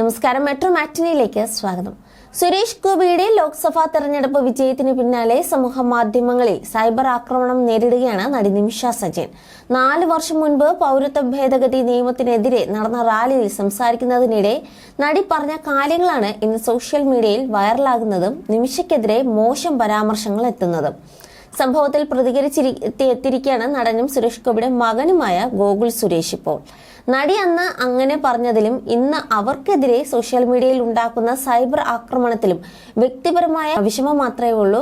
നമസ്കാരം, മെട്രോ മാറ്റിനിയിലേക്ക് സ്വാഗതം. സുരേഷ് ഗോപിയുടെ ലോക്സഭാ തെരഞ്ഞെടുപ്പ് വിജയത്തിന് പിന്നാലെ സമൂഹ മാധ്യമങ്ങളിൽ സൈബർ ആക്രമണം നേരിടുകയാണ് നടി നിമിഷ സജയൻ. 4 വർഷം മുൻപ് പൗരത്വ ഭേദഗതി നിയമത്തിനെതിരെ നടന്ന റാലിയിൽ സംസാരിക്കുന്നതിനിടെ നടി പറഞ്ഞ കാര്യങ്ങളാണ് ഇന്ന് സോഷ്യൽ മീഡിയയിൽ വൈറലാകുന്നതും നിമിഷയ്ക്കെതിരെ മോശം പരാമർശങ്ങൾ എത്തുന്നതും. സംഭവത്തിൽ പ്രതികരിച്ചെത്തിയിരിക്കുകയാണ് നടനും സുരേഷ് ഗോപിയുടെ മകനുമായ ഗോകുൽ സുരേഷ്. ഇപ്പോൾ നടി അന്ന് അങ്ങനെ പറഞ്ഞതിലും ഇന്ന് അവർക്കെതിരെ സോഷ്യൽ മീഡിയയിൽ ഉണ്ടാക്കുന്ന സൈബർ ആക്രമണത്തിലും വ്യക്തിപരമായ വിഷമം മാത്രമേ ഉള്ളൂ.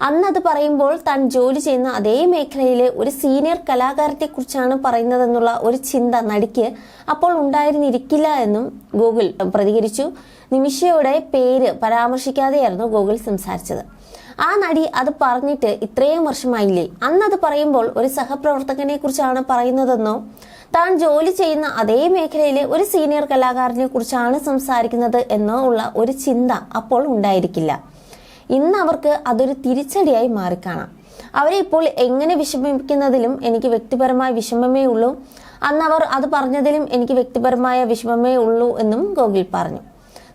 അന്നത് പറയുമ്പോൾ താൻ ജോലി ചെയ്യുന്ന അതേ മേഖലയിലെ ഒരു സീനിയർ കലാകാരത്തെ കുറിച്ചാണ് പറയുന്നതെന്നുള്ള ഒരു ചിന്ത നടിക്ക് അപ്പോൾ ഉണ്ടായിരുന്നിരിക്കില്ല എന്നും ഗോകുൽ പ്രതികരിച്ചു. നിമിഷയുടെ പേര് പരാമർശിക്കാതെയായിരുന്നു ഗോകുൽ സംസാരിച്ചത്. ആ നടി അത് പറഞ്ഞിട്ട് ഇത്രയും വർഷമായില്ലേ, അന്നത് പറയുമ്പോൾ ഒരു സഹപ്രവർത്തകനെ കുറിച്ചാണ് പറയുന്നതെന്നോ താൻ ജോലി ചെയ്യുന്ന അതേ മേഖലയിലെ ഒരു സീനിയർ കലാകാരനെ കുറിച്ചാണ് സംസാരിക്കുന്നത് എന്നോ ഉള്ള ഒരു ചിന്ത അപ്പോൾ ഉണ്ടായിരിക്കില്ല. ഇന്ന് അവർക്ക് അതൊരു തിരിച്ചടിയായി മാറിക്കാണാം. അവരെ ഇപ്പോൾ എങ്ങനെ വിഷമിപ്പിക്കുന്നതിലും എനിക്ക് വ്യക്തിപരമായ വിഷമമേ ഉള്ളൂ, അന്നവർ അത് പറഞ്ഞതിലും എനിക്ക് വ്യക്തിപരമായ വിഷമമേ ഉള്ളൂ എന്നും ഗോകുൽ പറഞ്ഞു.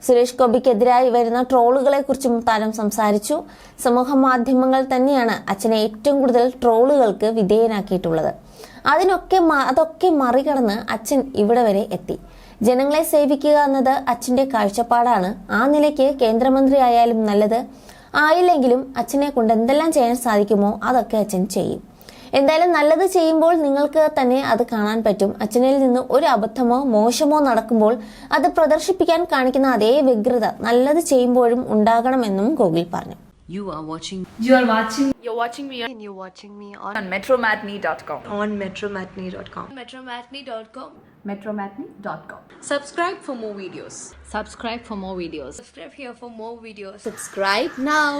സുരേഷ് ഗോപിക്കെതിരായി വരുന്ന ട്രോളുകളെ കുറിച്ചും താരം സംസാരിച്ചു. സമൂഹ മാധ്യമങ്ങൾ തന്നെയാണ് അച്ഛനെ ഏറ്റവും കൂടുതൽ ട്രോളുകൾക്ക് വിധേയനാക്കിയിട്ടുള്ളത്. അതൊക്കെ മറികടന്ന് അച്ഛൻ ഇവിടെ വരെ എത്തി. ജനങ്ങളെ സേവിക്കുക എന്നത് അച്ഛന്റെ കാഴ്ചപ്പാടാണ്. ആ നിലയ്ക്ക് കേന്ദ്രമന്ത്രി ആയാലും നല്ലത്, ആയില്ലെങ്കിലും അച്ഛനെ കൊണ്ട് എന്തെല്ലാം ചെയ്യാൻ സാധിക്കുമോ അതൊക്കെ അച്ഛൻ ചെയ്യും. എന്തായാലും നല്ലത് ചെയ്യുമ്പോൾ നിങ്ങൾക്ക് തന്നെ അത് കാണാൻ പറ്റും. അച്ഛനിൽ നിന്ന് ഒരു അബദ്ധമോ മോശമോ നടക്കുമ്പോൾ അത് പ്രദർശിപ്പിക്കാൻ കാണിക്കുന്ന അതേ വ്യഗ്രത നല്ലത് ചെയ്യുമ്പോഴും ഉണ്ടാകണമെന്നും ഗോകുൽ പറഞ്ഞു. You're watching me on metromatney.com. on metromatney.com. metromatney.com. Subscribe for more videos. Subscribe for more videos. Subscribe here for more videos. Subscribe now.